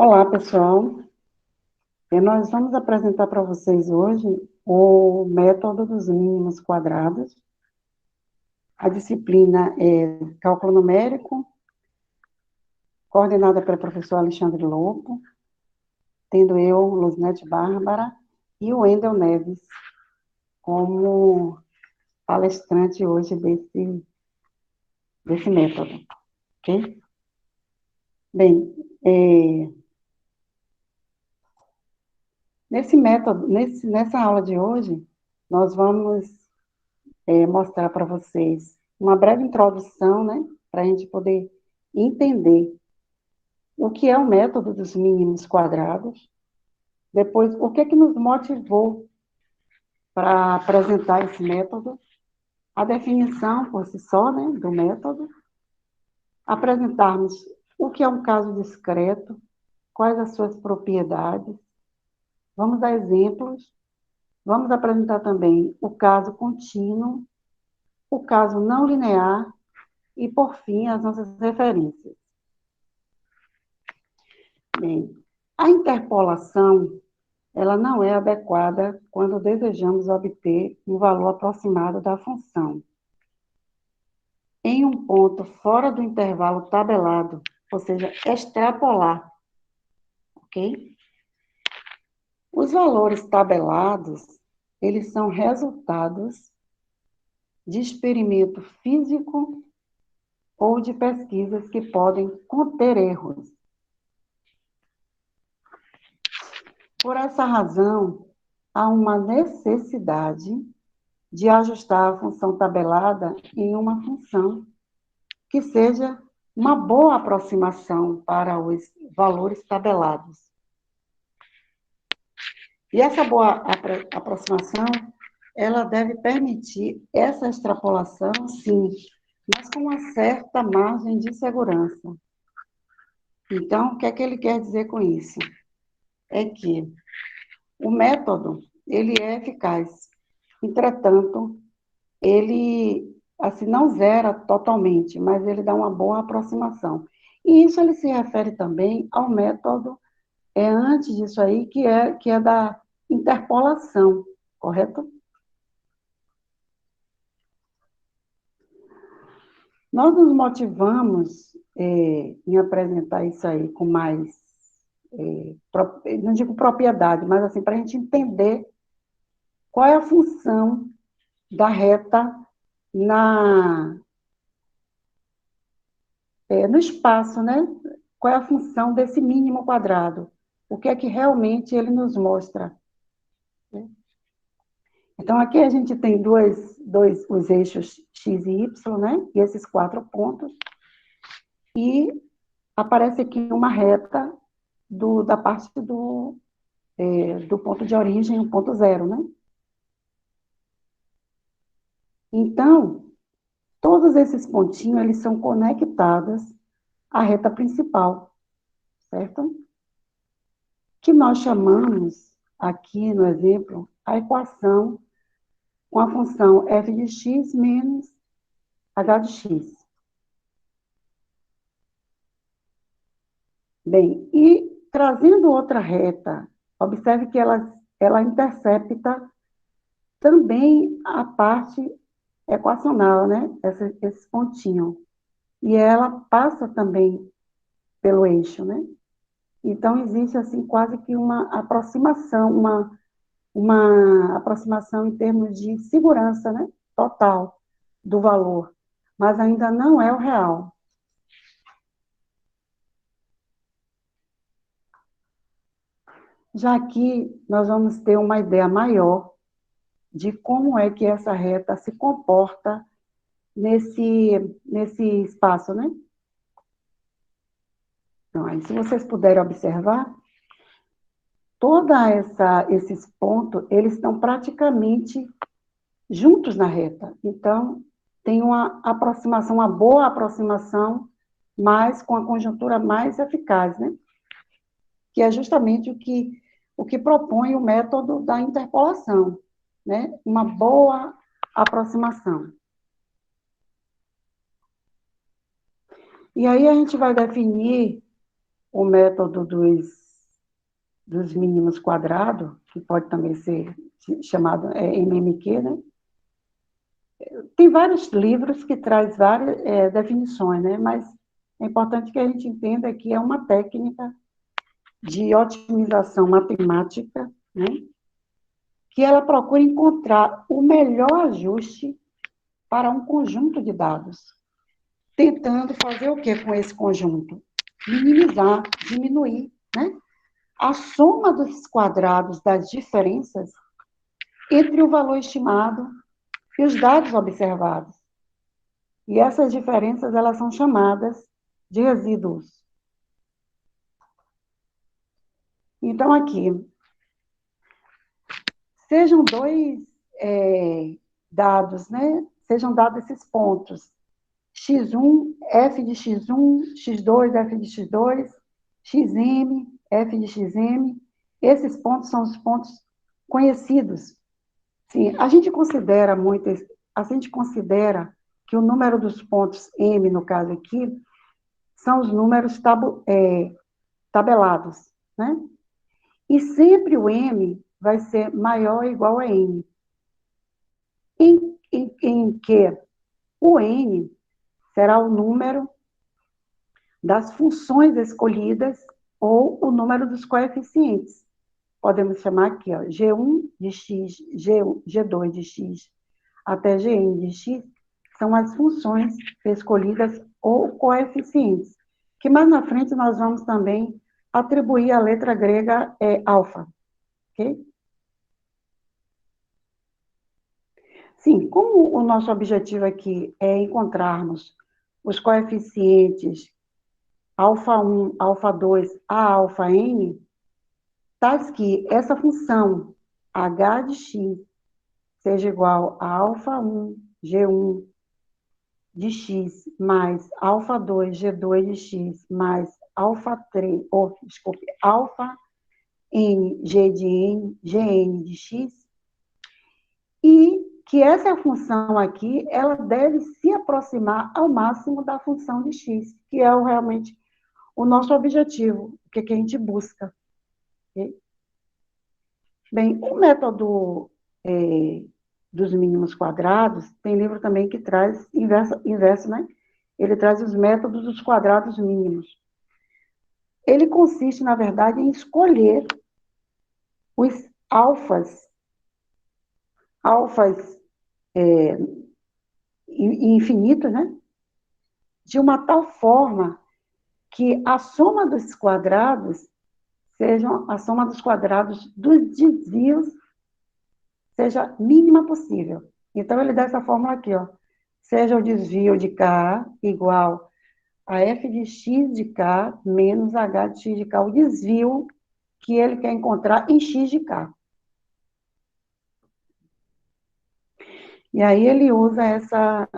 Olá, pessoal. Nós vamos apresentar para vocês hoje o método dos mínimos quadrados. A disciplina é Cálculo Numérico, coordenada pelo professor Alexandre Lopo, tendo eu, Luzinete Bárbara, e o Wendel Neves como palestrante hoje desse método, ok? Bem, nesse método, nessa aula de hoje, nós vamos mostrar para vocês uma breve introdução, né, para a gente poder entender o que é o método dos mínimos quadrados, depois, o que nos motivou para apresentar esse método, a definição por si só, né, do método, apresentarmos o que é um caso discreto, quais as suas propriedades, vamos dar exemplos, vamos apresentar também o caso contínuo, o caso não linear e, por fim, as nossas referências. Bem, a interpolação, ela não é adequada quando desejamos obter um valor aproximado da função em um ponto fora do intervalo tabelado, ou seja, extrapolar, ok? Os valores tabelados, eles são resultados de experimento físico ou de pesquisas que podem conter erros. Por essa razão, há uma necessidade de ajustar a função tabelada em uma função que seja uma boa aproximação para os valores tabelados. E essa boa aproximação, ela deve permitir essa extrapolação, sim, mas com uma certa margem de segurança. Então, o que é que ele quer dizer com isso? É que o método, ele é eficaz. Entretanto, ele, assim, não zera totalmente, mas ele dá uma boa aproximação. E isso ele se refere também ao método antes disso aí, que é da interpolação, correto? Nós nos motivamos em apresentar isso aí com mais, não digo propriedade, mas assim, para a gente entender qual é a função da reta na, no espaço, né? Qual é a função desse mínimo quadrado? O que é que realmente ele nos mostra? Né? Então, aqui a gente tem os eixos x e y, né? E esses 4 pontos. E aparece aqui uma reta da parte do ponto de origem, o ponto zero, né? Então, todos esses pontinhos, eles são conectados à reta principal, certo? Que nós chamamos, aqui no exemplo, a equação com a função f de x menos h de x. Bem, e trazendo outra reta, observe que ela intercepta também a parte equacional, né? Esse pontinho. E ela passa também pelo eixo, né? Então, existe, assim, quase que uma aproximação, uma aproximação em termos de segurança, né? Total do valor. Mas ainda não é o real. Já aqui, nós vamos ter uma ideia maior de como é que essa reta se comporta nesse espaço, né? Então, aí, se vocês puderem observar, esses pontos, eles estão praticamente juntos na reta. Então, tem uma aproximação, uma boa aproximação, mas com a conjuntura mais eficaz, né? Que é justamente o que propõe o método da interpolação, né? Uma boa aproximação. E aí a gente vai definir o método dos mínimos quadrados, que pode também ser chamado MMQ, né? Tem vários livros que traz várias definições, né? Mas é importante que a gente entenda que é uma técnica de otimização matemática, né? Que ela procura encontrar o melhor ajuste para um conjunto de dados, tentando fazer o que com esse conjunto? Minimizar, diminuir, né? A soma dos quadrados das diferenças entre o valor estimado e os dados observados. E essas diferenças, elas são chamadas de resíduos. Então, aqui, sejam dois dados, né? Sejam dados esses pontos. X1, F de X1, X2, F de X2, XM, F de XM. Esses pontos são os pontos conhecidos. Sim, a gente considera que o número dos pontos M, no caso aqui, são os números tabelados, né? E sempre o M vai ser maior ou igual a N. Em que o N será o número das funções escolhidas ou o número dos coeficientes. Podemos chamar aqui, ó, G1 de X, G2 de X até Gn de X, são as funções escolhidas ou coeficientes, que mais na frente nós vamos também atribuir a letra grega alfa, ok? Sim, como o nosso objetivo aqui é encontrarmos os coeficientes alfa 1, alfa 2 a alfa n, tais que essa função h de x seja igual a alfa 1, G1 de x mais alfa 2, G2 de x mais alfa 3, desculpe, alfa n, G de n, Gn de x, e que essa função aqui, ela deve se aproximar ao máximo da função de x, que é realmente o nosso objetivo, o que a gente busca. Okay? Bem, o método dos mínimos quadrados, tem livro também que traz inverso, né? Ele traz os métodos dos quadrados mínimos. Ele consiste, na verdade, em escolher os alfas infinitos, né? De uma tal forma que a soma dos quadrados a soma dos quadrados dos desvios seja mínima possível. Então, ele dá essa fórmula aqui, ó. Seja o desvio de K igual a f de x de K menos h de x de K, o desvio que ele quer encontrar em x de K. E aí ele usa essa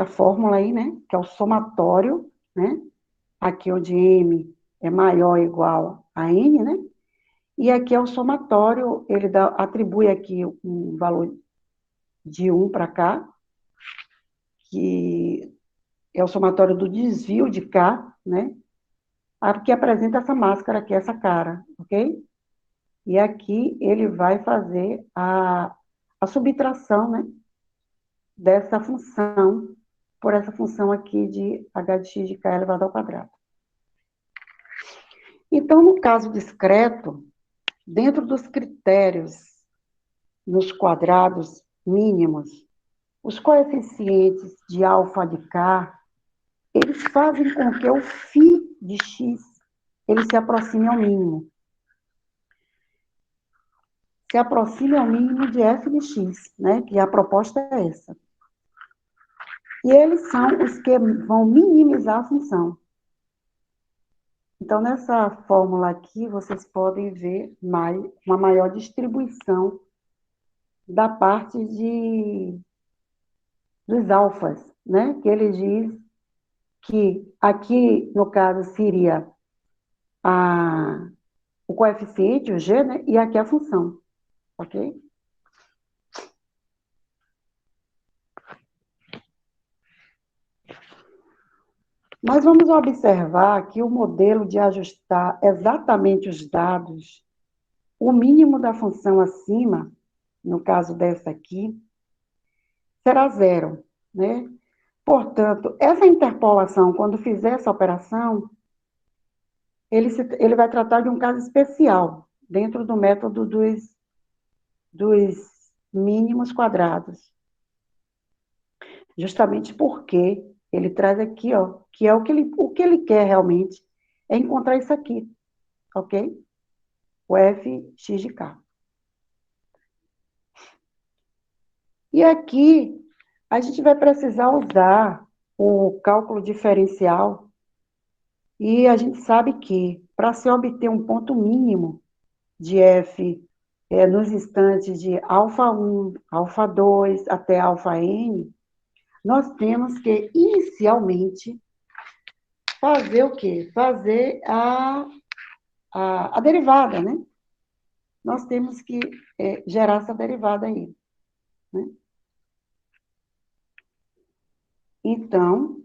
fórmula aí, né, que é o somatório, né, aqui onde M é maior ou igual a N, né, e aqui é o somatório, ele atribui aqui um valor de 1 para K, que é o somatório do desvio de K, né, que apresenta essa máscara aqui, essa cara, ok? E aqui ele vai fazer a subtração, né, dessa função, por essa função aqui de h de x de k elevado ao quadrado. Então, no caso discreto, dentro dos critérios nos quadrados mínimos, os coeficientes de alfa de k, eles fazem com que o φ de x ele se aproxime ao mínimo. Se aproxime ao mínimo de f de x, né? Que a proposta é essa. E eles são os que vão minimizar a função. Então, nessa fórmula aqui, vocês podem ver uma maior distribuição da parte dos alfas, né? Que ele diz que aqui, no caso, seria o coeficiente, o g, né? E aqui a função, ok? Mas vamos observar que o modelo de ajustar exatamente os dados, o mínimo da função acima, no caso dessa aqui, será zero, né? Portanto, essa interpolação, quando fizer essa operação, ele vai tratar de um caso especial, dentro do método dos mínimos quadrados. Justamente porque ele traz aqui, ó, que é o que ele quer realmente, é encontrar isso aqui, ok? O fx de k. E aqui, a gente vai precisar usar o cálculo diferencial, e a gente sabe que, para se obter um ponto mínimo de f nos instantes de α1, α2 até αn, nós temos que, inicialmente, fazer o quê? Fazer a derivada, né? Nós temos que gerar essa derivada aí, né? Então,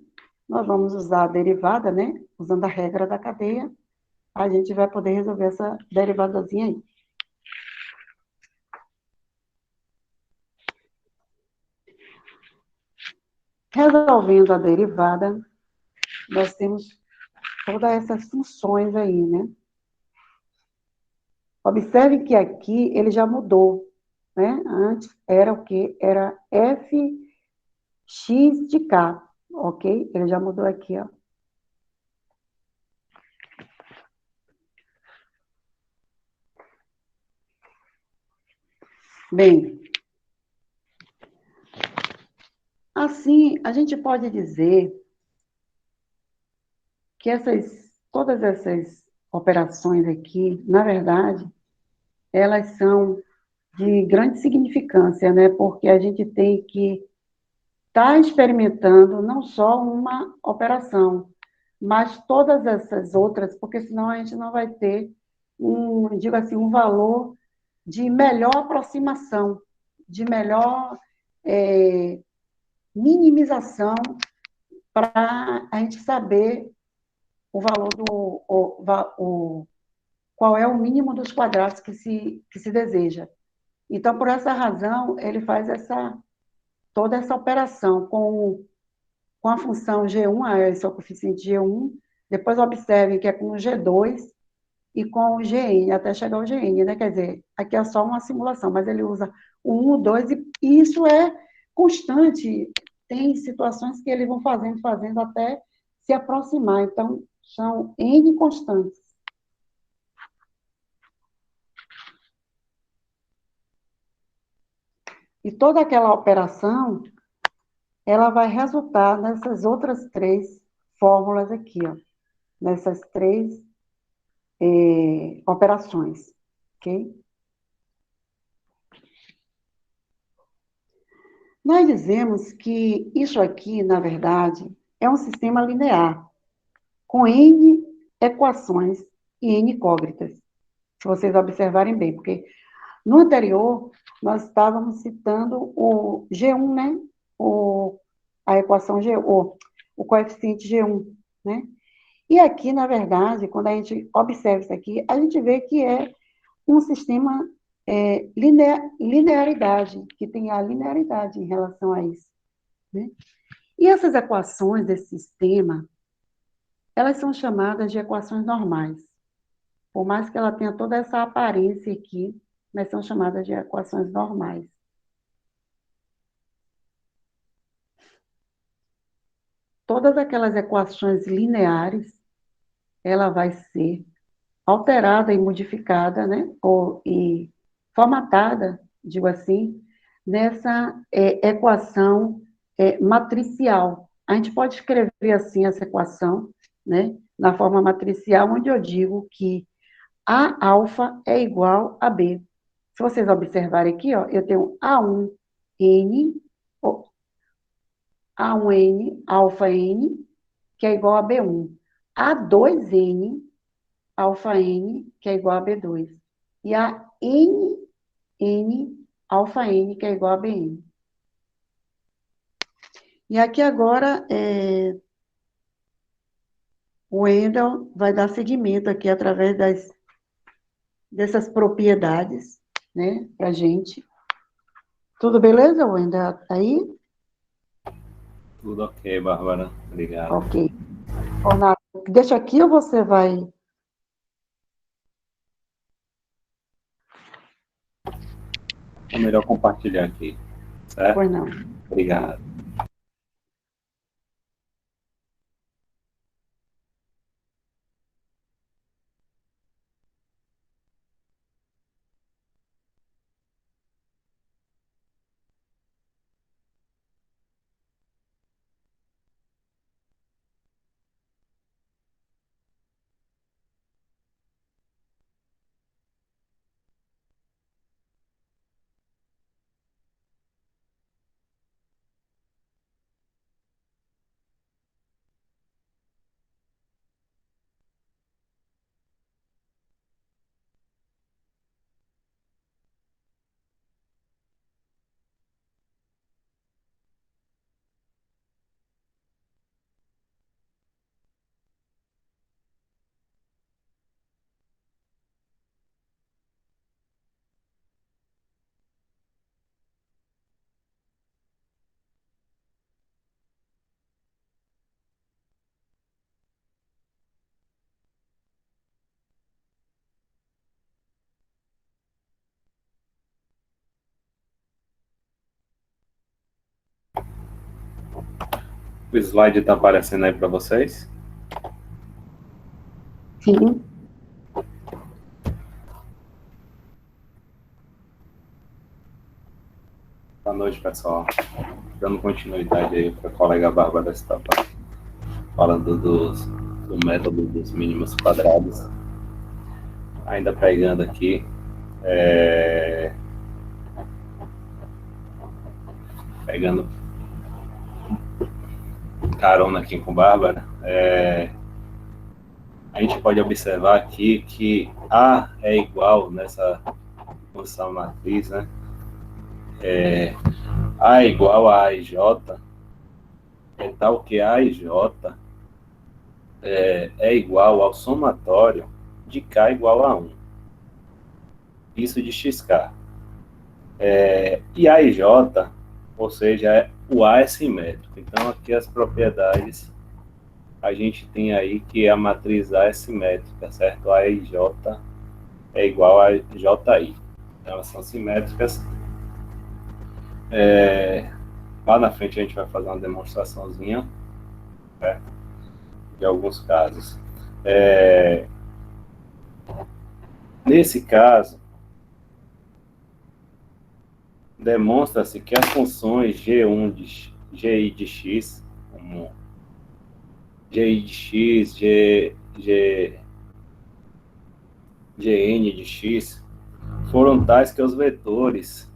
nós vamos usar a derivada, né? Usando a regra da cadeia, a gente vai poder resolver essa derivadazinha aí. Resolvendo a derivada, nós temos todas essas funções aí, né? Observe que aqui ele já mudou, né? Antes era o quê? Era fx de k, ok? Ele já mudou aqui, ó. Bem, assim, a gente pode dizer que todas essas operações aqui, na verdade, elas são de grande significância, né? Porque a gente tem que estar experimentando não só uma operação, mas todas essas outras, porque senão a gente não vai ter digo assim, um valor de melhor aproximação, de melhor minimização para a gente saber o valor qual é o mínimo dos quadrados que se deseja. Então, por essa razão, ele faz toda essa operação com a função G1, esse é o coeficiente G1, depois observe que é com o G2 e com o Gn, até chegar ao Gn, né? Quer dizer, aqui é só uma simulação, mas ele usa o 1, o 2, e isso é constante. Tem situações que eles vão fazendo até se aproximar. Então, são N constantes. E toda aquela operação, ela vai resultar nessas outras três fórmulas aqui, ó. Nessas três operações, ok? Nós dizemos que isso aqui, na verdade, é um sistema linear, com N equações e N incógnitas, se vocês observarem bem, porque no anterior, nós estávamos citando o G1, né? A equação G, o coeficiente G1, né? E aqui, na verdade, quando a gente observa isso aqui, a gente vê que é um sistema linearidade, que tem a linearidade em relação a isso, né? E essas equações desse sistema, elas são chamadas de equações normais. Por mais que ela tenha toda essa aparência aqui, mas são chamadas de equações normais. Todas aquelas equações lineares, ela vai ser alterada e modificada, né? E formatada, digo assim, nessa equação matricial. A gente pode escrever assim essa equação, né? Na forma matricial, onde eu digo que A alfa é igual a B. Se vocês observarem aqui, ó, eu tenho A1N, A1N, alfa N, que é igual a B1. A2N, alfa N, que é igual a B2. E a NN, alfa N, que é igual a BN. E aqui agora, O Wendel vai dar seguimento aqui através dessas propriedades, né, para a gente. Tudo beleza, Wendel? Aí? Tudo ok, Bárbara. Obrigado. Ok. Renato, deixa aqui ou você vai? É melhor compartilhar aqui, certo? Pois não. Obrigado. O slide está aparecendo aí para vocês? Sim. Boa noite, pessoal. Dando continuidade aí para a colega Bárbara estar falando do método dos mínimos quadrados. Ainda pegando aqui, pegando carona aqui com Bárbara, a gente pode observar aqui que A é igual nessa função matriz, né? A é igual a AJ, é tal que A e J é igual ao somatório de K igual a 1. Isso de XK. E A e J, ou seja, o A é simétrico. Então, aqui as propriedades, a gente tem aí que a matriz A é simétrica, certo? A e J é igual a JI. Então, elas são simétricas. Lá na frente a gente vai fazer uma demonstraçãozinha, né, de alguns casos. Nesse caso, demonstra-se que as funções G1 de GI de x, como GI de x, GN de x, foram tais que os vetores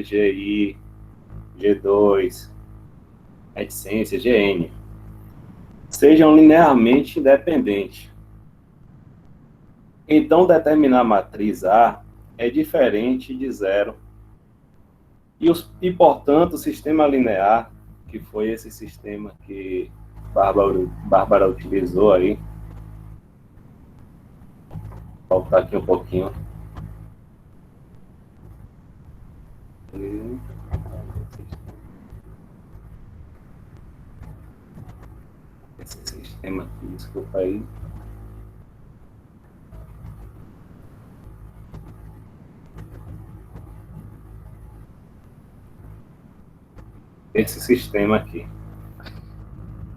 GI, G2, reticência, GN, sejam linearmente independentes. Então, determinar a matriz A é diferente de zero. Portanto, o sistema linear, que foi esse sistema que Bárbara utilizou aí, vou voltar aqui um pouquinho. Esse sistema aqui, desculpa aí. Esse sistema aqui.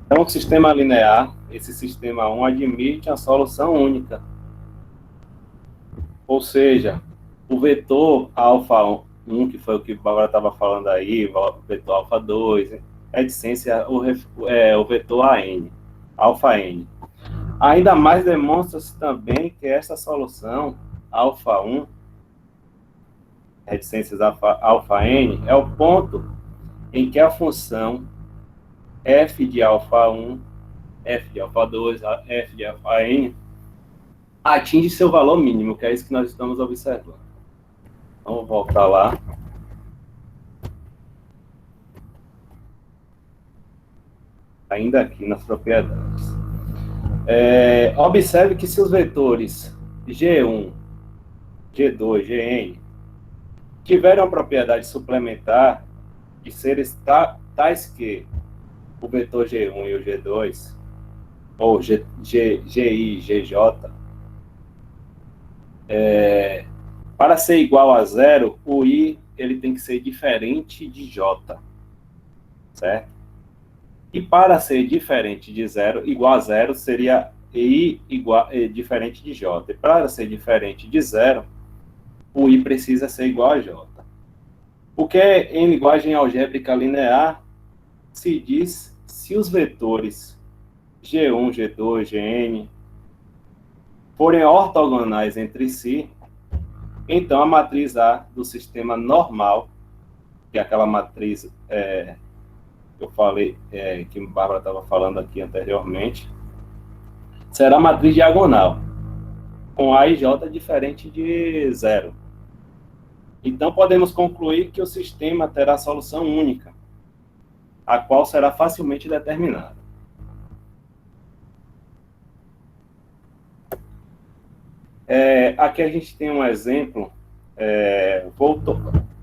Então, o sistema linear, esse sistema 1, admite a solução única. Ou seja, o vetor alfa 1, que foi o que a Bárbara estava falando aí, o vetor alfa 2, é de essência o vetor AN, alfa N. Ainda mais demonstra-se também que essa solução alfa 1, reticências alfa N, é o ponto em que a função f de alfa 1, f de alfa 2, f de alfa N atinge seu valor mínimo, que é isso que nós estamos observando. Vamos voltar lá. Ainda aqui nas propriedades. Observe que se os vetores G1, G2, Gn tiverem uma propriedade suplementar de seres tais que o vetor G1 e o G2, ou GI, GJ, para ser igual a zero, o I ele tem que ser diferente de J, certo? E para ser diferente de zero, igual a zero, seria I diferente de J. E para ser diferente de zero, o I precisa ser igual a J. Porque em linguagem algébrica linear, se diz se os vetores G1, G2, Gn forem ortogonais entre si, então a matriz A do sistema normal, que é aquela matriz que eu falei, que a Bárbara estava falando aqui anteriormente, será a matriz diagonal, com A e J diferente de zero. Então, podemos concluir que o sistema terá solução única, a qual será facilmente determinada. Aqui a gente tem um exemplo, vou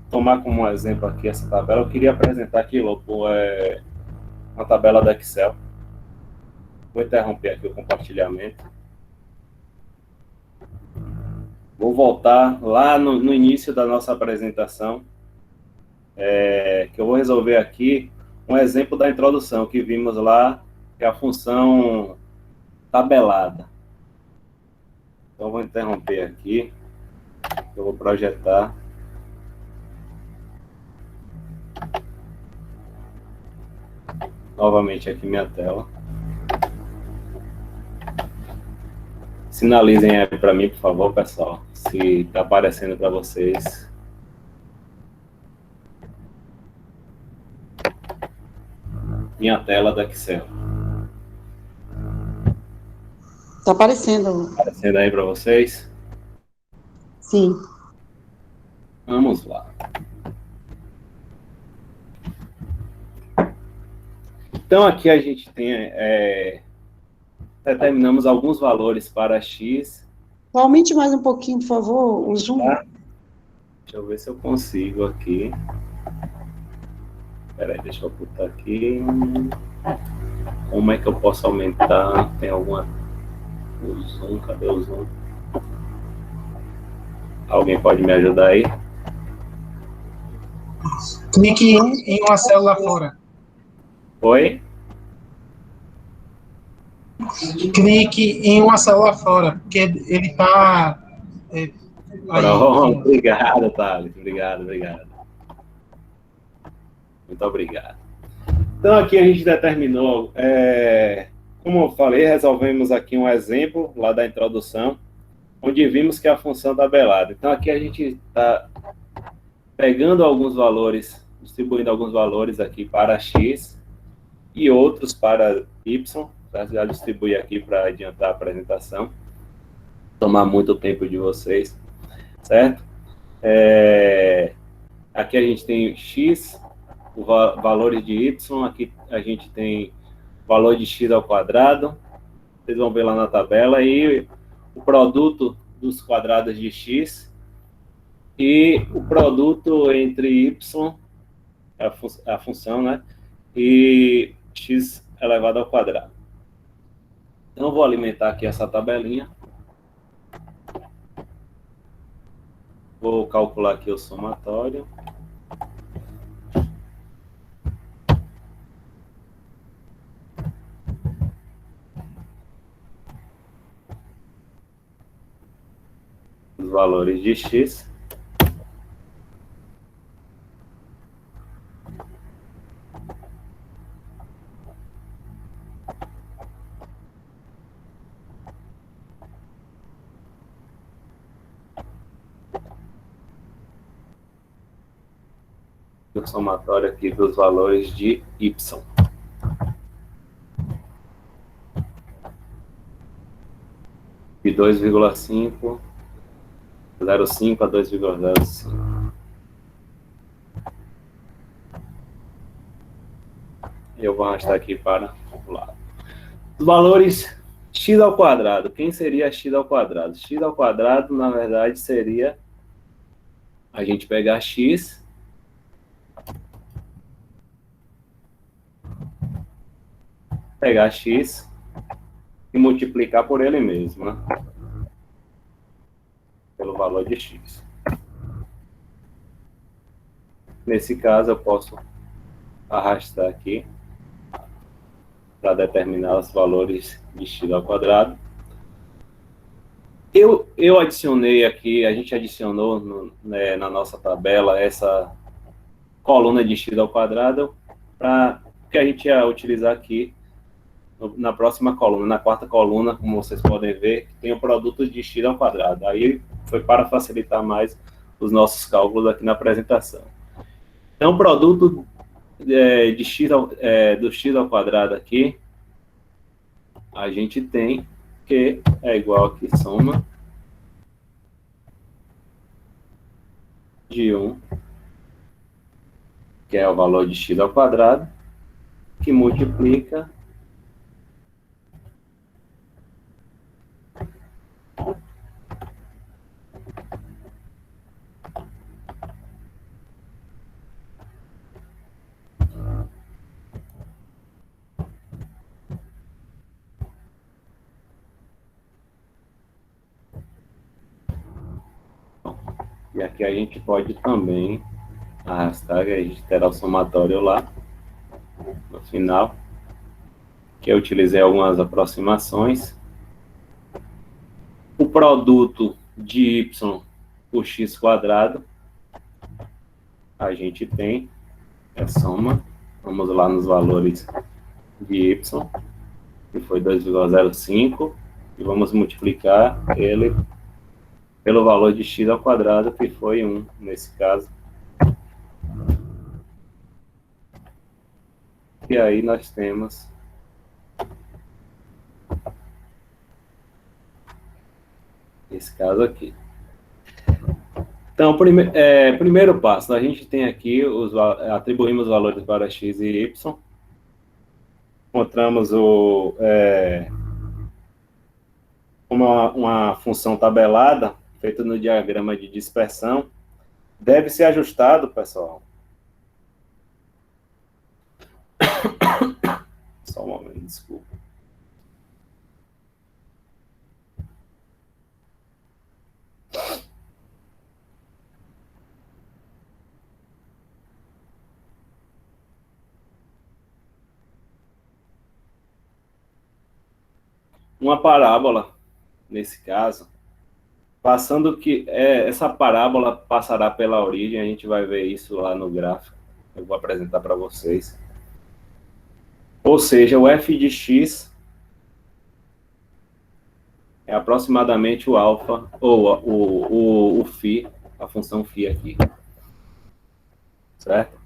tomar como exemplo aqui essa tabela. Eu queria apresentar aqui, uma tabela do Excel. Vou interromper aqui o compartilhamento. Vou voltar lá no início da nossa apresentação, que eu vou resolver aqui um exemplo da introdução que vimos lá, que é a função tabelada. Então, vou interromper aqui, eu vou projetar. Novamente aqui minha tela. Sinalizem aí para mim, por favor, pessoal, se está aparecendo para vocês. Minha tela do Excel. Está aparecendo. Aparecendo aí para vocês? Sim. Vamos lá. Então, aqui a gente tem... determinamos alguns valores para x. Aumente mais um pouquinho, por favor, o zoom. Tá? Deixa eu ver se eu consigo aqui. Espera aí, deixa eu botar aqui. Como é que eu posso aumentar? Tem alguma... O zoom, cadê o zoom? Alguém pode me ajudar aí? Clique em uma célula fora. Oi? Clique em uma célula fora, porque ele está... Pronto, obrigado, Thales. Obrigado. Muito obrigado. Então, aqui a gente determinou, como eu falei, resolvemos aqui um exemplo lá da introdução, onde vimos que é a função tabelada. Então, aqui a gente está pegando alguns valores, distribuindo alguns valores aqui para x e outros para y. Já distribuir aqui para adiantar a apresentação, tomar muito tempo de vocês, certo? Aqui a gente tem x, valores de y, aqui a gente tem valor de x ao quadrado, vocês vão ver lá na tabela, e o produto dos quadrados de x e o produto entre y, a função, né, e x elevado ao quadrado. Então, vou alimentar aqui essa tabelinha. Vou calcular aqui o somatório. Os valores de x. O somatório aqui dos valores de y. De 2,5, 0,5 a 2,05. Eu vou arrastar aqui para calcular. Os valores x ao quadrado. Quem seria x ao quadrado? X ao quadrado, na verdade, seria a gente pegar x e multiplicar por ele mesmo, né? Pelo valor de x. Nesse caso, eu posso arrastar aqui para determinar os valores de x ao quadrado. Eu adicionei aqui, a gente adicionou na nossa tabela essa coluna de x ao quadrado para que a gente ia utilizar aqui na próxima coluna, na quarta coluna, como vocês podem ver, tem o produto de x ao quadrado. Aí foi para facilitar mais os nossos cálculos aqui na apresentação. Então, o produto de x do x ao quadrado aqui, a gente tem que é igual aqui, soma de 1, que é o valor de x ao quadrado, que multiplica e aqui a gente pode também arrastar, e a gente terá o somatório lá no final, que eu utilizei algumas aproximações. O produto de y por x quadrado, a gente tem a soma, vamos lá nos valores de y, que foi 2,05, e vamos multiplicar ele pelo valor de x ao quadrado, que foi 1, nesse caso. E aí nós temos esse caso aqui. Então, primeiro passo, a gente tem aqui, atribuímos os valores para x e y, encontramos uma função tabelada, feita no diagrama de dispersão, deve ser ajustado, pessoal. Só um momento, desculpa. Uma parábola, nesse caso, passando que essa parábola passará pela origem, a gente vai ver isso lá no gráfico, eu vou apresentar para vocês. Ou seja, o f de x é aproximadamente o alfa, ou o φ, a função φ aqui, certo?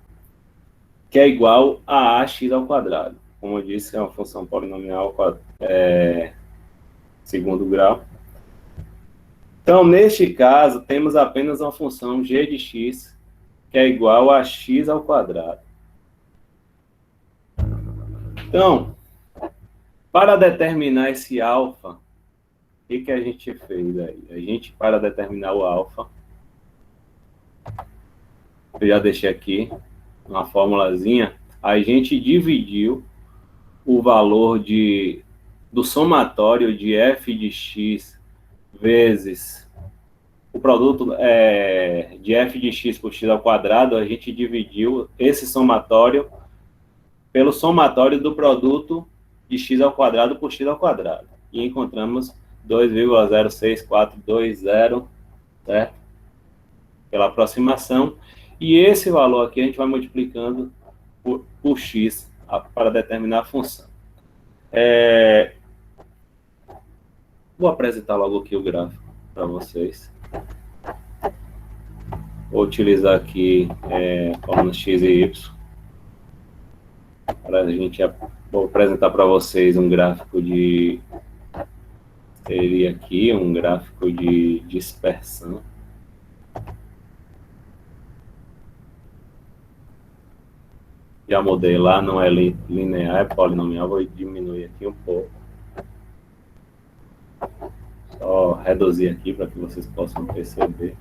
Que é igual a ax ao quadrado. Como eu disse, é uma função polinomial segundo grau. Então, neste caso, temos apenas uma função g de x, que é igual a x ao quadrado. Então, para determinar esse alfa, o que a gente fez aí? A gente, para determinar o alfa, eu já deixei aqui uma formulazinha, a gente dividiu o valor do somatório de f de x vezes o produto de f de x por x ao quadrado, a gente dividiu esse somatório pelo somatório do produto de x ao quadrado por x ao quadrado. E encontramos 2,06420, certo? Pela aproximação. E esse valor aqui a gente vai multiplicando por x para determinar a função. Vou apresentar logo aqui o gráfico para vocês. Vou utilizar aqui colunas x e y. Vou apresentar para vocês um gráfico seria aqui um gráfico de dispersão. Já mudei lá, não é linear, é polinomial, vou diminuir aqui um pouco. reduzir aqui para que vocês possam perceber.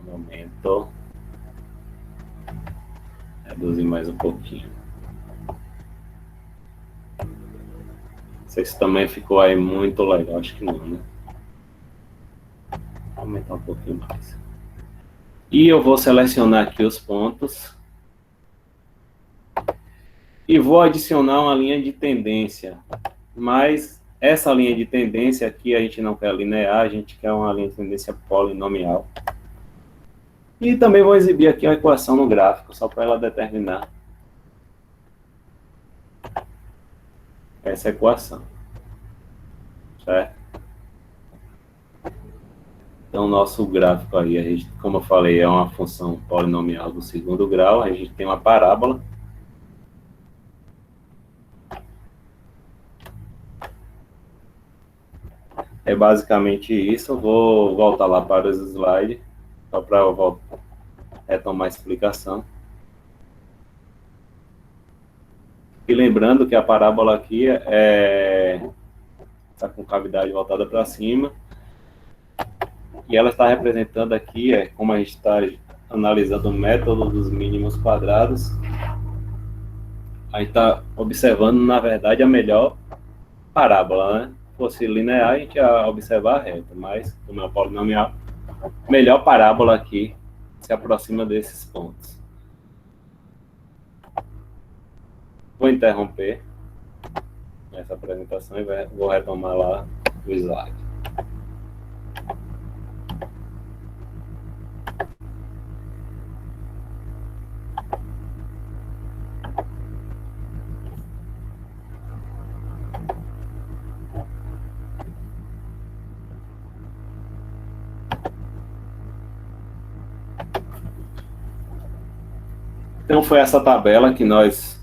Um momento. Reduzir mais um pouquinho. Não sei se também ficou aí muito legal, acho que não, né? Vou aumentar um pouquinho mais. E eu vou selecionar aqui os pontos. E vou adicionar uma linha de tendência. Mas essa linha de tendência aqui a gente não quer linear, a gente quer uma linha de tendência polinomial. E também vou exibir aqui a equação no gráfico, só para ela determinar essa equação. Certo? Então, nosso gráfico aí, a gente, como eu falei, é uma função polinomial do segundo grau, a gente tem uma parábola. É basicamente isso. Eu vou voltar lá para os slides, só para eu retomar a explicação. E lembrando que a parábola aqui está com cavidade voltada para cima. E ela está representando aqui, como a gente está analisando o método dos mínimos quadrados, a gente está observando, na verdade, a melhor parábola, né? Se fosse linear, a gente ia observar a reta, mas, como é um polinomial, a melhor parábola aqui se aproxima desses pontos. Vou interromper essa apresentação e vou retomar lá o slide. Então, foi essa tabela que nós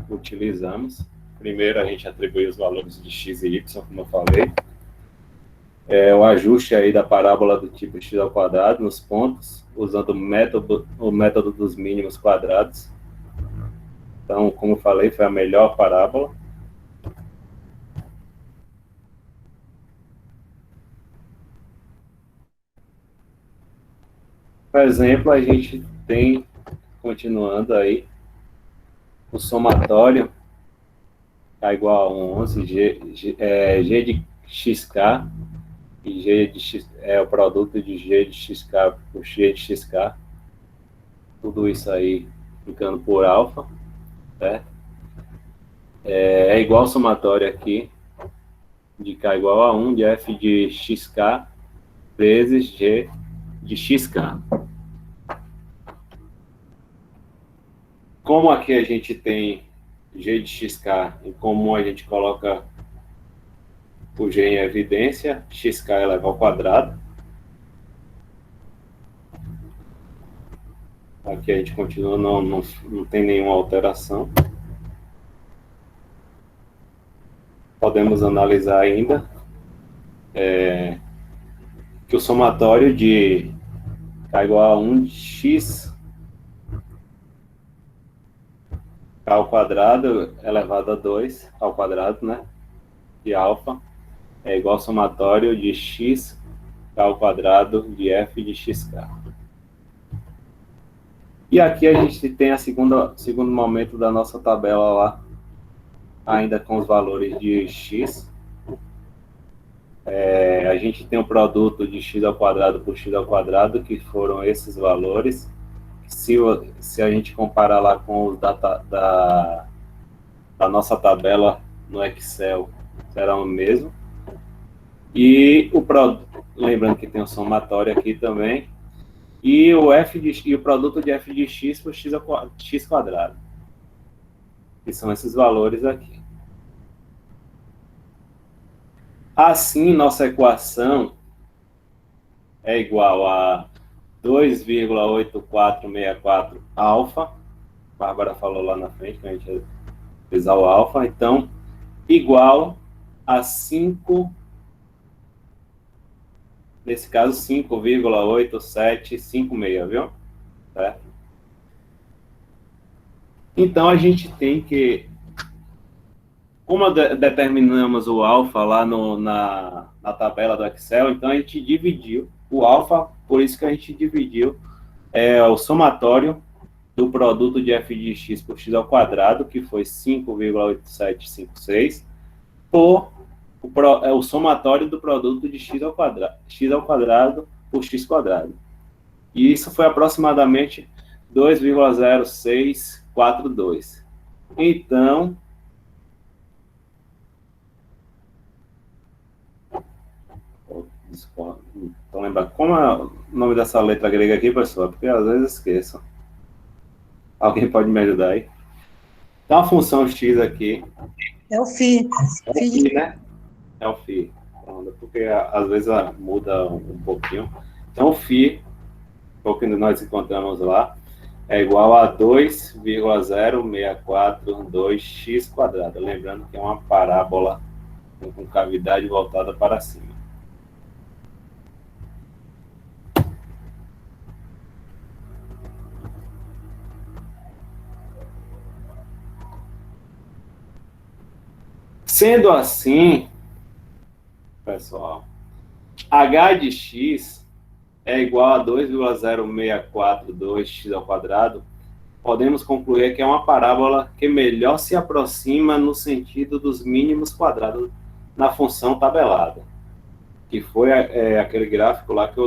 utilizamos. Primeiro, a gente atribuiu os valores de x e y, como eu falei. O ajuste aí da parábola do tipo x ao quadrado nos pontos, usando o método dos mínimos quadrados. Então, como eu falei, foi a melhor parábola. Por exemplo, a gente tem, continuando aí, o somatório é igual a 11, G de xk, e G de x é o produto de G de xk por G de xk. Tudo isso aí ficando por alfa, certo? É igual ao somatório aqui, de k igual a 1, de f de xk vezes G de xk. Como aqui a gente tem G de xk, em comum a gente coloca o G em evidência, xk elevado ao quadrado. Aqui a gente continua, não tem nenhuma alteração. Podemos analisar ainda que o somatório de k igual a 1 de x k ao quadrado elevado a 2 ao quadrado, né, de alfa, é igual ao somatório de x k ao quadrado de f de xk. E aqui a gente tem a segundo momento da nossa tabela lá, ainda com os valores de x. A gente tem o produto de x ao quadrado por x ao quadrado, que foram esses valores. Se a gente comparar lá com os da nossa tabela no Excel, será o mesmo. E lembrando que tem o somatório aqui também, e o produto de f de x por x quadrado, que são esses valores aqui. Assim, nossa equação é igual a 2,8464 alfa. A Bárbara falou lá na frente que a gente ia utilizar o alfa. Então, igual a 5, nesse caso, 5,8756, viu? Certo? Então, a gente tem que, como determinamos o alfa lá na tabela do Excel, então a gente dividiu o alfa, por isso que a gente dividiu o somatório do produto de f de x por x ao quadrado, que foi 5,8756, por o somatório do produto de x ao quadrado por x quadrado. E isso foi aproximadamente 2,0642. Então, então lembra como é o nome dessa letra grega aqui, pessoal? Porque às vezes esqueço. Alguém pode me ajudar aí? Então a função x aqui É o φ. é o φ, né? É o φ. Porque às vezes muda um pouquinho. Então o φ, o que nós encontramos lá, é igual a 2,0642x quadrado. Lembrando que é uma parábola com cavidade voltada para cima. Sendo assim, pessoal, h de x é igual a 2,0642x ao quadrado, podemos concluir que é uma parábola que melhor se aproxima no sentido dos mínimos quadrados na função tabelada, que foi aquele gráfico lá que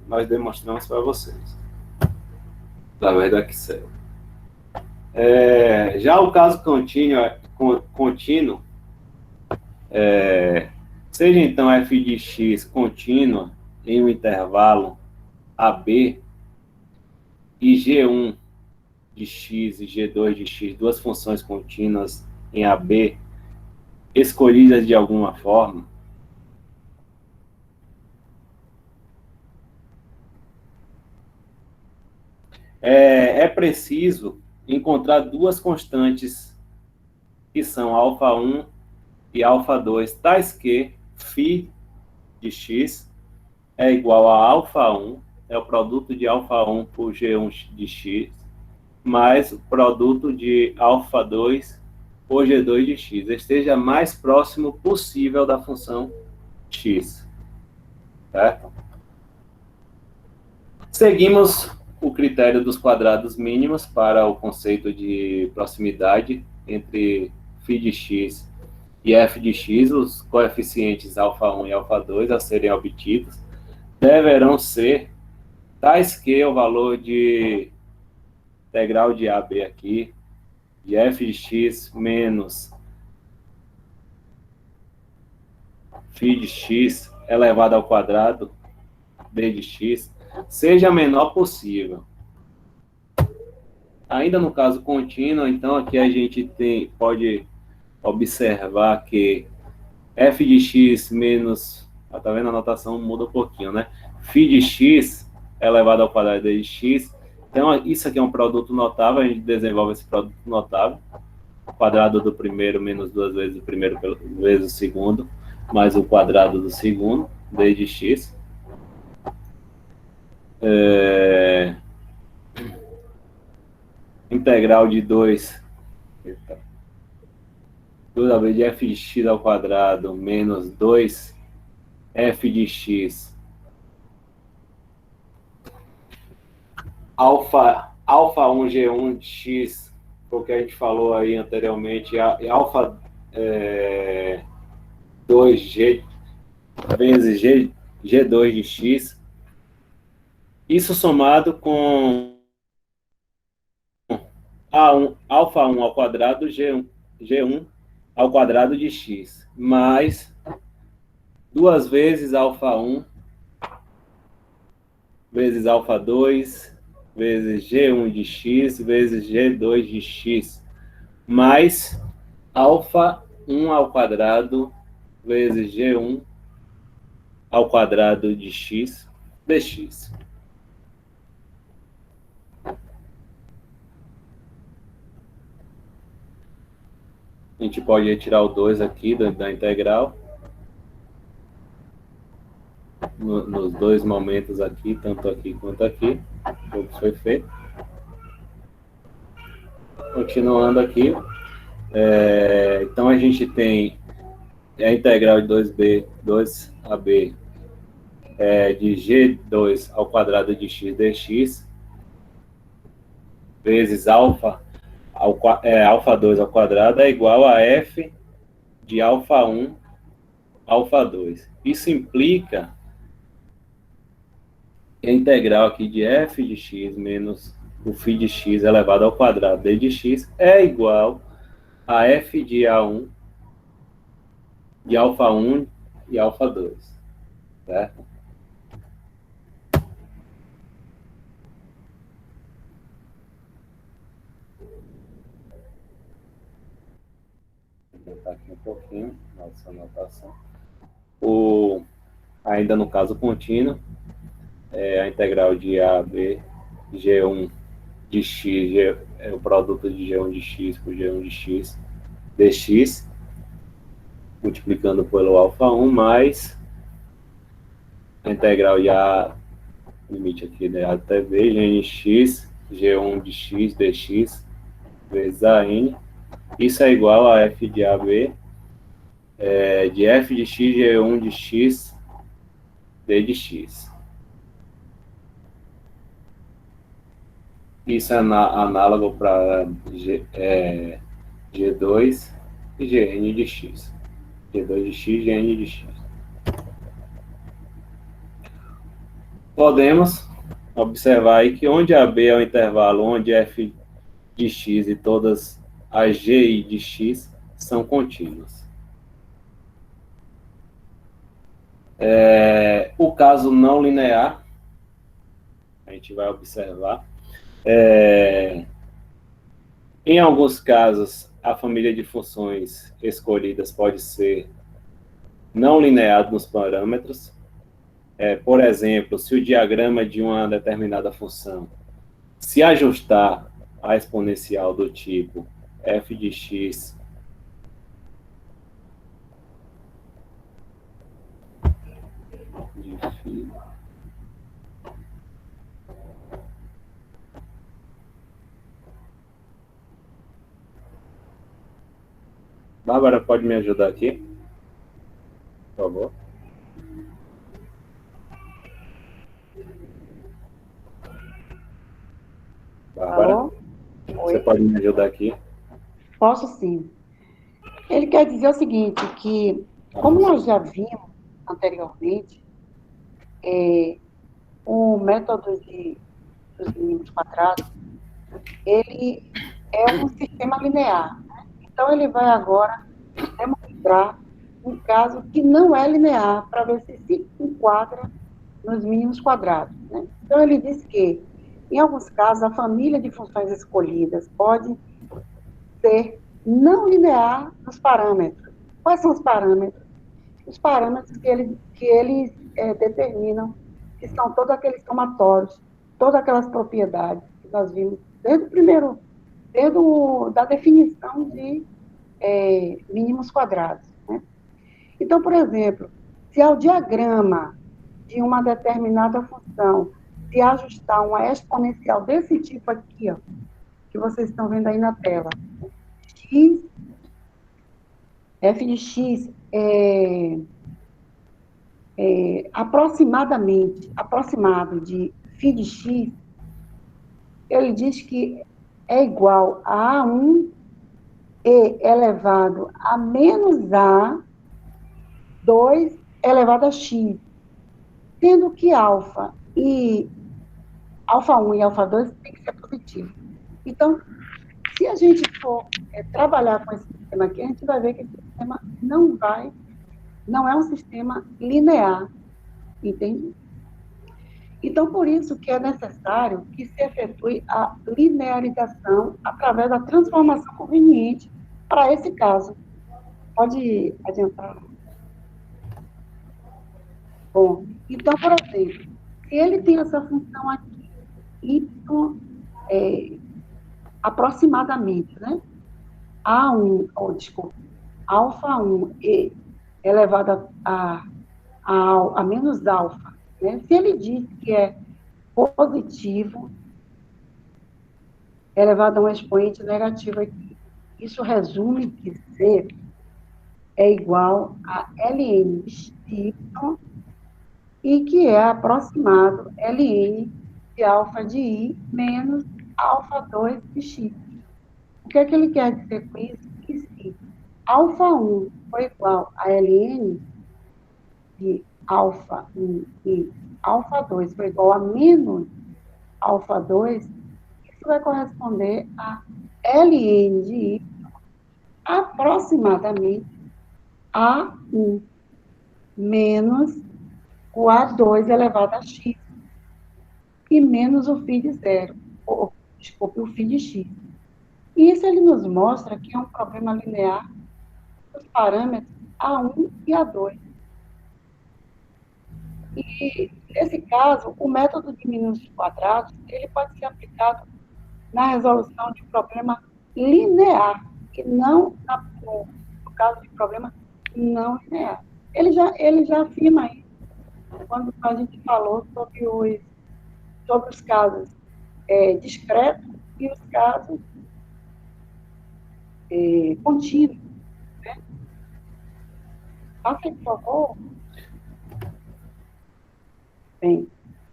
nós demonstramos para vocês, através do Excel. Já o caso contínuo, seja então f de x contínua em um intervalo AB e G1 de x e G2 de x, duas funções contínuas em AB, escolhidas de alguma forma, é preciso encontrar duas constantes que são α1 e α2, tais que φ de x é igual a α1, é o produto de α1 por G1 de x, mais o produto de α2 por G2 de x, esteja mais próximo possível da função x. Certo? Seguimos o critério dos quadrados mínimos para o conceito de proximidade entre φ de x e f de x. Os coeficientes α1 e α2 a serem obtidos deverão ser tais que o valor de integral de AB aqui, de f de x menos φ de x elevado ao quadrado d de x, seja menor possível. Ainda no caso contínuo, então aqui a gente pode observar que f de x menos, tá vendo, a notação muda um pouquinho, né? φ de x elevado ao quadrado d de x. Então isso aqui é um produto notável, a gente desenvolve esse produto notável. O quadrado do primeiro menos duas vezes o primeiro vezes o segundo, mais o quadrado do segundo, d de x. Integral de 2 vezes de f de x ao quadrado menos 2 f de x alfa 1 G1 de x, o que a gente falou aí anteriormente, alfa 2G vezes G2 de x, isso somado com alfa 1 ao quadrado G1 ao quadrado de x, mais 2 vezes alfa 1 vezes alfa 2 vezes G1 de x vezes G2 de x, mais alfa 1 ao quadrado vezes G1 ao quadrado de x dx. A gente pode retirar o 2 aqui da integral. Nos dois momentos aqui, tanto aqui quanto aqui, o que foi feito. continuando aqui, então a gente tem a integral de 2ab de g2 ao quadrado de x dx, vezes alfa 2 ao quadrado é igual a f de alfa 1, alfa 2. Isso implica que a integral aqui de f de x menos o φ de x elevado ao quadrado d de x é igual a f de A1 de alfa 1 e alfa 2, certo? Vou tentar aqui um pouquinho nossa anotação. Ainda no caso contínuo, a integral de AB G1 de x é o produto de G1 de x por G1 de x dx, multiplicando pelo alfa 1, mais a integral de A, limite aqui de A até B, Gnx, G1 de x dx, vezes AN. Isso é igual a f de AB, de f de x, G1 de x, d de x. Isso é análogo para G2 e Gn de x. G2 de x, Gn de x. Podemos observar aí que onde AB é o intervalo, onde f de x e todas as gi de x são contínuas. O caso não linear, a gente vai observar. Em alguns casos, a família de funções escolhidas pode ser não linear nos parâmetros. Por exemplo, se o diagrama de uma determinada função se ajustar à exponencial do tipo f de x de φ Bárbara, pode me ajudar aqui? Por favor. Bárbara, Alô? você Oi. pode me ajudar aqui? Posso sim. Ele quer dizer o seguinte, que, como nós já vimos anteriormente, o método dos mínimos quadrados, ele é um sistema linear, né? Então, ele vai agora demonstrar um caso que não é linear, para ver se enquadra nos mínimos quadrados, né? Então, ele diz que, em alguns casos, a família de funções escolhidas pode ser não linear nos parâmetros. Quais são os parâmetros? Os parâmetros que eles determinam, que são todos aqueles somatórios, todas aquelas propriedades que nós vimos desde o primeiro, da definição de mínimos quadrados, né? Então, por exemplo, se ao diagrama de uma determinada função se ajustar uma exponencial desse tipo aqui, ó, que vocês estão vendo aí na tela, x, f de x aproximado de φ de x, ele diz que é igual a A1 e elevado a menos A2 elevado a x, sendo que alfa 1 e alfa 2 tem que ser positivo. Então, se a gente for trabalhar com esse sistema aqui, a gente vai ver que esse sistema não é um sistema linear, entende? Então, por isso que é necessário que se efetue a linearização através da transformação conveniente para esse caso. Pode adiantar? Bom, então, por exemplo, se ele tem essa função aqui, y, aproximadamente, né? Alfa 1 e elevado a menos alfa, né? Se ele diz que é positivo, elevado a um expoente negativo aqui. Isso resume que C é igual a Ln de Y e que é aproximado Ln de alfa de I menos alfa 2 de X. O que é que ele quer dizer com isso? Que se alfa 1 for igual a Ln de alfa 1 e alfa 2 for igual a menos alfa 2, isso vai corresponder a Ln de Y aproximadamente A1 menos o A2 elevado a X e menos o φ de zero, ou, desculpe, o φ de X. E isso ele nos mostra que é um problema linear dos parâmetros A1 e A2. E, nesse caso, o método de mínimos quadrados, ele pode ser aplicado na resolução de problema linear, e não no caso de problema não linear. Ele já afirma isso quando a gente falou sobre os casos discretos e os casos contínuos. Né? Passa, por favor. Bem,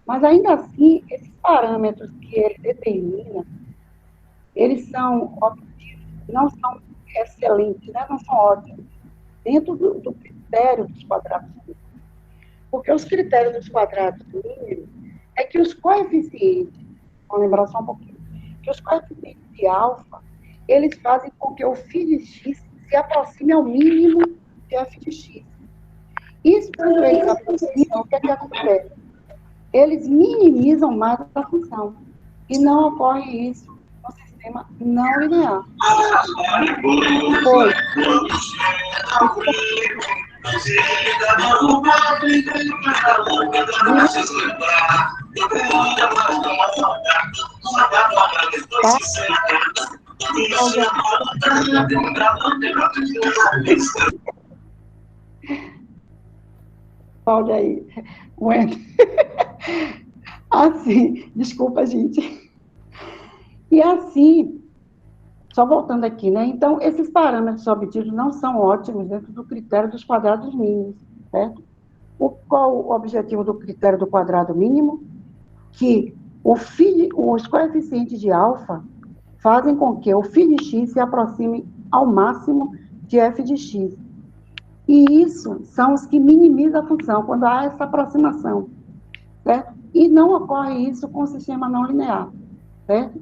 mas ainda assim, esses parâmetros que ele determina, eles são objetivos, não são excelentes, né? Não são ótimos, dentro do critério dos quadrados mínimos. Porque os critérios dos quadrados mínimos é que os coeficientes, vamos lembrar só um pouquinho, que os coeficientes de alfa, eles fazem com que o φ de x se aproxime ao mínimo de f de x. Isso, quando eles se aproximam, o que é que acontece? Eles minimizam mais a função. E não ocorre isso no sistema não linear. Pois, Pode aí. Assim, desculpa, gente. E assim, só voltando aqui, né? Então, esses parâmetros obtidos não são ótimos dentro do critério dos quadrados mínimos, certo? Qual o objetivo do critério do quadrado mínimo? Que os coeficientes de alfa fazem com que o φ de x se aproxime ao máximo de f de x. E isso são os que minimizam a função, quando há essa aproximação, certo? E não ocorre isso com o sistema não linear, certo?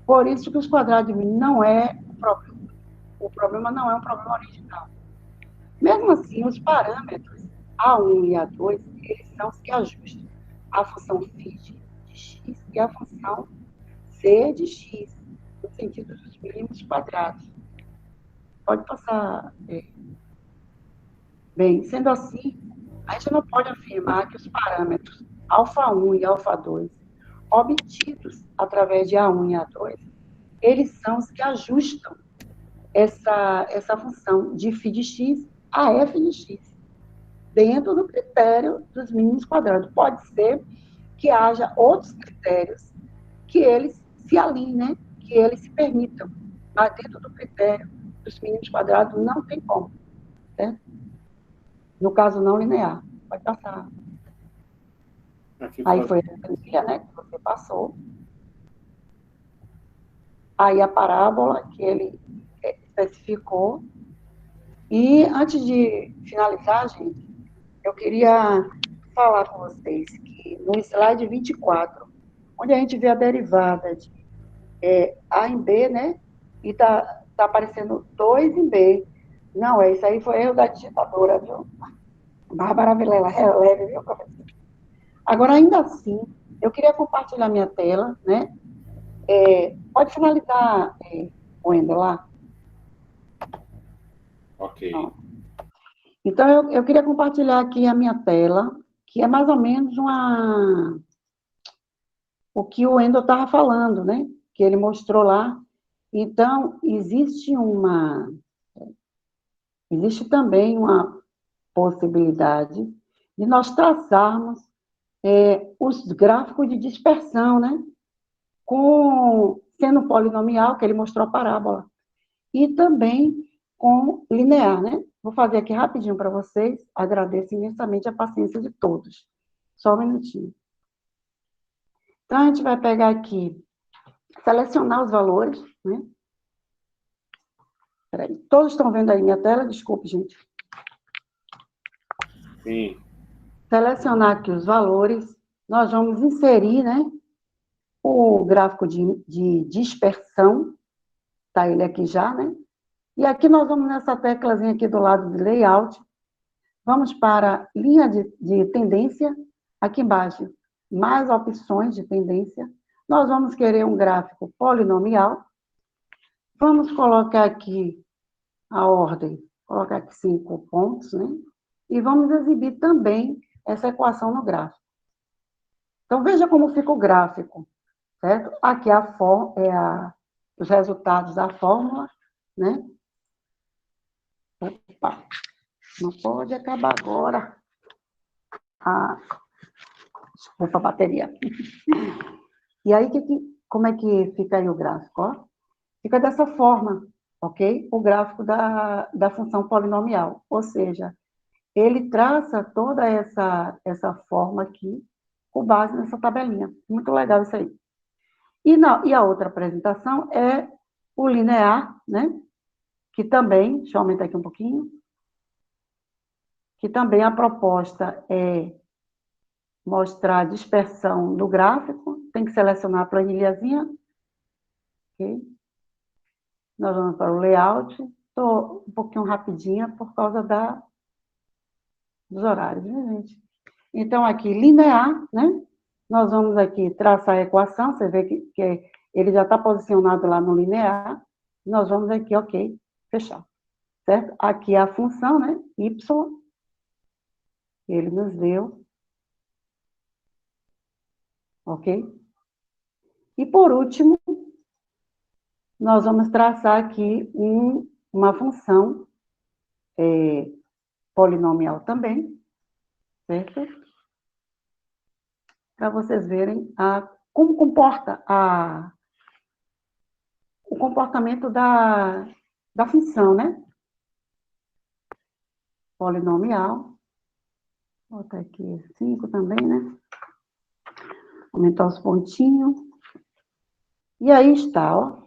Por isso que os quadrados mínimos não é o problema. O problema não é um problema original. Mesmo assim, os parâmetros A1 e A2, eles são os que ajustam a função φ de x e a função c de x, no sentido dos mínimos quadrados. Pode passar. Bem, sendo assim, a gente não pode afirmar que os parâmetros α1 e α2, obtidos através de A1 e A2, eles são os que ajustam essa função de φ de x a f de x, dentro do critério dos mínimos quadrados. Pode ser que haja outros critérios que eles se alinhem, né? Que eles se permitam, mas dentro do critério dos mínimos quadrados não tem como, certo? No caso não linear. Pode passar. Aí foi a teoria, né, que você passou. Aí a parábola que ele especificou. E antes de finalizar, gente, eu queria falar com vocês que no slide 24, onde a gente vê a derivada de A em B, né? E tá aparecendo 2 em B. Não, isso aí foi erro da digitadora, viu? Bárbara Vilela, releve, viu, professor? Agora, ainda assim, eu queria compartilhar minha tela, né? Pode finalizar, Wendel, lá? Ok. Então, eu queria compartilhar aqui a minha tela, que é mais ou menos o que o Wendel estava falando, né? Que ele mostrou lá. Então, existe também uma possibilidade de nós traçarmos os gráficos de dispersão, né? sendo polinomial, que ele mostrou a parábola, e também com linear, né? Vou fazer aqui rapidinho para vocês, agradeço imensamente a paciência de todos. Só um minutinho. Então, a gente vai pegar aqui, selecionar os valores, né? Peraí, todos estão vendo aí minha tela? Desculpe, gente. Sim. Selecionar aqui os valores, nós vamos inserir, né, o gráfico de dispersão, tá ele aqui já, né? E aqui nós vamos nessa teclazinha aqui do lado de layout, vamos para linha de tendência, aqui embaixo, mais opções de tendência, nós vamos querer um gráfico polinomial, vamos colocar aqui a ordem, colocar aqui 5 pontos, né? E vamos exibir também essa equação no gráfico. Então, veja como fica o gráfico, certo? Aqui os resultados da fórmula, né? Opa, não pode acabar agora. Desculpa a bateria. E aí, como é que fica aí o gráfico? Ó? Fica dessa forma, ok? O gráfico da função polinomial. Ou seja, ele traça toda essa forma aqui, com base nessa tabelinha. Muito legal isso aí. E a outra apresentação é o linear, né? Que também, deixa eu aumentar aqui um pouquinho, que também a proposta é mostrar a dispersão no gráfico, tem que selecionar a planilhazinha, ok? Nós vamos para o layout, estou um pouquinho rapidinha por causa dos horários, né, gente? Então, aqui, linear, né? Nós vamos aqui traçar a equação, você vê que ele já está posicionado lá no linear, nós vamos aqui, ok, fechar, certo? Aqui é a função, né, y, que ele nos deu, ok? E, por último, nós vamos traçar aqui uma função polinomial também, certo? Para vocês verem como comporta o comportamento da função, né? Polinomial. Vou botar aqui 5 também, né? Aumentar os pontinhos. E aí está, ó.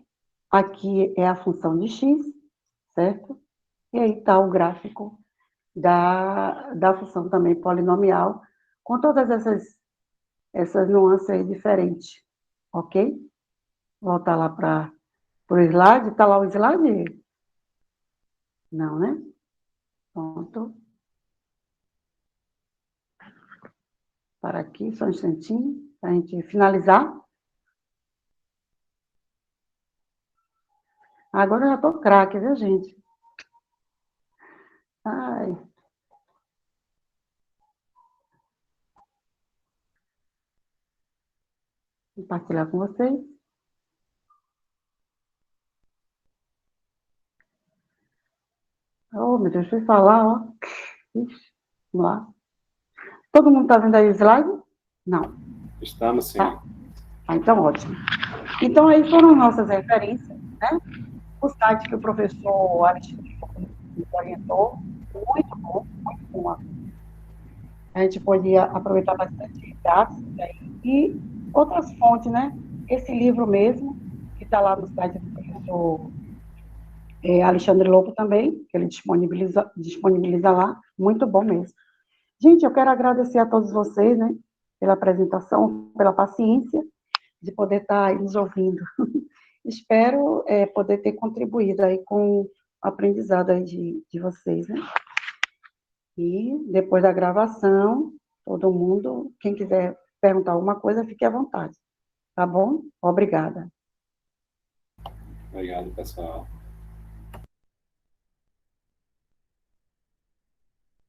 Aqui é a função de x, certo? E aí está o gráfico da função também polinomial, com todas essas nuances aí diferentes, ok? Voltar lá para o slide. Está lá o slide? Não, né? Pronto. Para aqui, só um instantinho, para a gente finalizar. Agora eu já estou craque, viu, gente? Ai. Vou compartilhar com vocês. Oh, meu Deus, deixa eu falar, ó. Ixi, vamos lá. Todo mundo está vendo aí o slide? Não. Estamos sim. Tá? Então, ótimo. Então, aí foram nossas referências, né? O site que o professor Alexandre nos orientou, muito bom, muito bom. A gente podia aproveitar bastante dados e outras fontes, né? Esse livro mesmo, que está lá no site do professor Alexandre Lopo também, que ele disponibiliza lá, muito bom mesmo. Gente, eu quero agradecer a todos vocês, né, pela apresentação, pela paciência de poder estar aí nos ouvindo. Espero poder ter contribuído aí com o aprendizado aí de vocês, né? E depois da gravação, todo mundo, quem quiser perguntar alguma coisa, fique à vontade. Tá bom? Obrigada. Obrigado, pessoal.